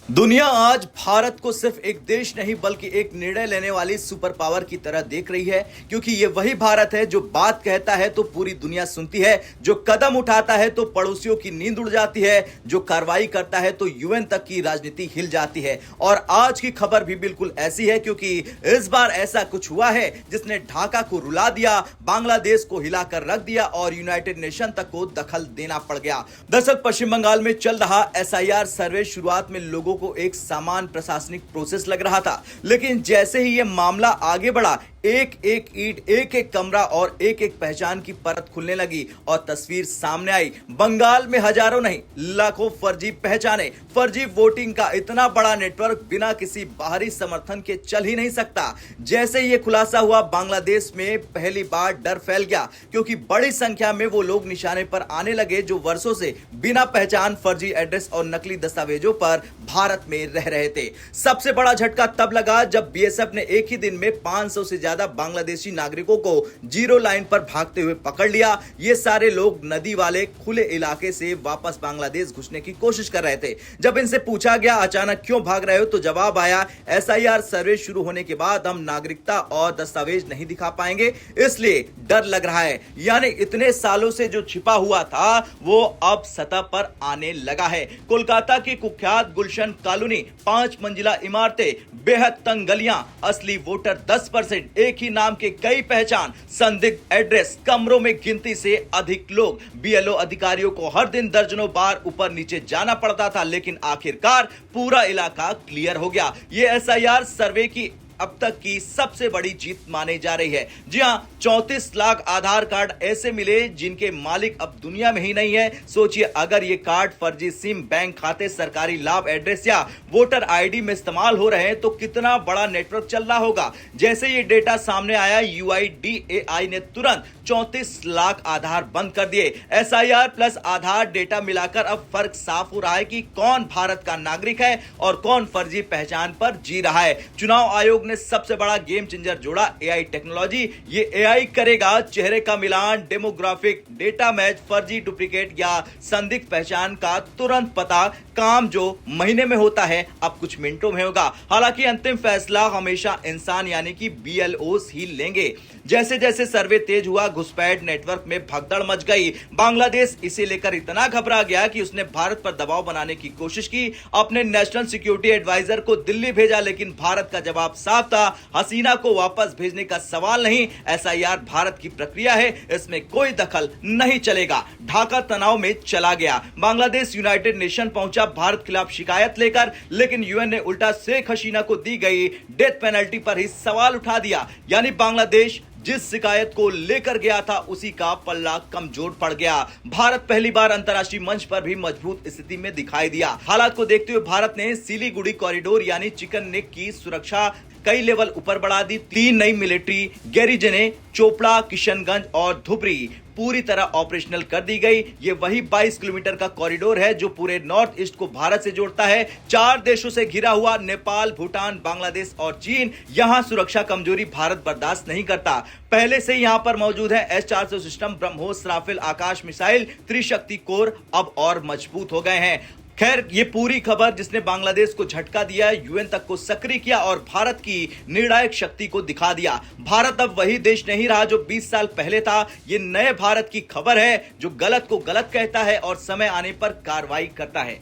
दुनिया आज भारत को सिर्फ एक देश नहीं बल्कि एक निर्णय लेने वाली सुपर पावर की तरह देख रही है, क्योंकि ये वही भारत है जो बात कहता है तो पूरी दुनिया सुनती है, जो कदम उठाता है तो पड़ोसियों की नींद उड़ जाती है, जो कार्रवाई करता है तो यूएन तक की राजनीति हिल जाती है। और आज की खबर भी बिल्कुल ऐसी है, क्योंकि इस बार ऐसा कुछ हुआ है जिसने ढाका को रुला दिया, बांग्लादेश को हिलाकर रख दिया और यूनाइटेड नेशन तक को दखल देना पड़ गया। दरअसल पश्चिम बंगाल में चल रहा एसआईआर सर्वे शुरुआत में लोगों को एक सामान्य प्रशासनिक प्रोसेस लग रहा था, लेकिन जैसे ही यह मामला आगे बढ़ा, एक एक ईंट, एक एक कमरा और एक एक पहचान की परत खुलने लगी और तस्वीर सामने आई। बंगाल में हजारों नहीं लाखों फर्जी पहचाने, फर्जी वोटिंग का इतना बड़ा नेटवर्क बिना किसी बाहरी समर्थन के चल ही नहीं सकता। जैसे ये खुलासा हुआ, बांग्लादेश में पहली बार डर फैल गया, क्योंकि बड़ी संख्या में वो लोग निशाने पर आने लगे जो वर्षों से बिना पहचान, फर्जी एड्रेस और नकली दस्तावेजों पर भारत में रह रहे थे। सबसे बड़ा झटका तब लगा जब बीएसएफ ने एक ही दिन में 500 से ज्यादा बांग्लादेशी नागरिकों को जीरो लाइन पर भागते हुए पकड़ लिया। ये सारे लोग नदी वाले खुले इलाके से वापस बांग्लादेश घुसने की कोशिश कर रहे थे। जब इनसे पूछा गया अचानक क्यों भाग रहे हो, तो जवाब आया, एसआईआर सर्वे शुरू होने के बाद हम नागरिकता और दस्तावेज नहीं दिखा पाएंगे, इसलिए डर लग रहा है। यानी इतने सालों से जो छिपा हुआ था वो अब सतह पर आने लगा है। कोलकाता की कुख्यात गुलशन कॉलोनी, 5 मंजिला इमारतें, बेहद तंग गलियां, असली वोटर 10%, एक ही नाम के कई पहचान, संदिग्ध एड्रेस, कमरों में गिनती से अधिक लोग। बीएलओ अधिकारियों को हर दिन दर्जनों बार ऊपर नीचे जाना पड़ता था, लेकिन आखिरकार पूरा इलाका क्लियर हो गया। ये एसआईआर सर्वे की अब तक की सबसे बड़ी जीत मानी जा रही है। जी हां, 34 लाख आधार कार्ड ऐसे मिले जिनके मालिक अब दुनिया में ही नहीं है। सोचिए, अगर ये कार्ड फर्जी सिम, बैंक खाते, सरकारी लाभ, एड्रेस या वोटर आईडी में इस्तेमाल हो रहे हैं तो कितना बड़ा नेटवर्क चल रहा होगा। जैसे ये डेटा सामने आया, यूआईडीएआई ने तुरंत 34 लाख आधार बंद कर दिए। एसआईआर प्लस आधार डेटा मिलाकर अब फर्क साफ हो रहा है कि कौन भारत का नागरिक है और कौन फर्जी पहचान पर जी रहा है। चुनाव आयोग ने सबसे बड़ा गेम चेंजर जोड़ा, एआई टेक्नोलॉजी। ये एआई करेगा चेहरे का मिलान, डेमोग्राफिक डेटा मैच, फर्जी, डुप्लीकेट या संदिग्ध पहचान का तुरंत पता। काम जो महीने में होता है अब कुछ मिनटों में होगा। हालांकि अंतिम फैसला हमेशा इंसान यानी कि बीएलओस ही लेंगे। जैसे जैसे सर्वे तेज हुआ, घुसपैठ नेटवर्क में भगदड़ मच गई। बांग्लादेश इसे लेकर इतना घबरा गया कि उसने भारत पर दबाव बनाने की कोशिश की, अपने नेशनल सिक्योरिटी एडवाइजर को दिल्ली भेजा, लेकिन भारत का जवाब साफ था, हसीना को वापस भेजने का सवाल नहीं, एसआईआर भारत की प्रक्रिया है, इसमें कोई दखल नहीं चलेगा। ढाका तनाव में चला गया। बांग्लादेश यूनाइटेड नेशन पहुंचा भारत खिलाफ शिकायत लेकर, लेकिन यूएन ने उल्टा शेख हसीना को दी गई डेथ पेनल्टी पर ही सवाल उठा दिया। यानी बांग्लादेश जिस शिकायत को लेकर गया था उसी का पल्ला कमजोर पड़ गया। भारत पहली बार अंतर्राष्ट्रीय मंच पर भी मजबूत स्थिति में दिखाई दिया। हालात को देखते हुए भारत ने सिलीगुड़ी कॉरिडोर यानी चिकन नेक की सुरक्षा कई लेवल ऊपर बढ़ा दी। 3 नई मिलिट्री गैरिजने चोपड़ा, किशनगंज और धुबरी पूरी तरह ऑपरेशनल कर दी गई। ये वही 22 किलोमीटर का कॉरिडोर है जो पूरे नॉर्थ ईस्ट को भारत से जोड़ता है। 4 देशों से घिरा हुआ, नेपाल, भूटान, बांग्लादेश और चीन। यहां सुरक्षा कमजोरी भारत बर्दाश्त नहीं करता। पहले से यहां पर मौजूद है S-400 सिस्टम, ब्रह्मोस, राफेल आकाश मिसाइल, त्रिशक्ति कोर अब और मजबूत हो गए हैं। खैर, ये पूरी खबर जिसने बांग्लादेश को झटका दिया, यूएन तक को सक्रिय किया और भारत की निर्णायक शक्ति को दिखा दिया। भारत अब वही देश नहीं रहा जो 20 साल पहले था। ये नए भारत की खबर है जो गलत को गलत कहता है और समय आने पर कार्रवाई करता है।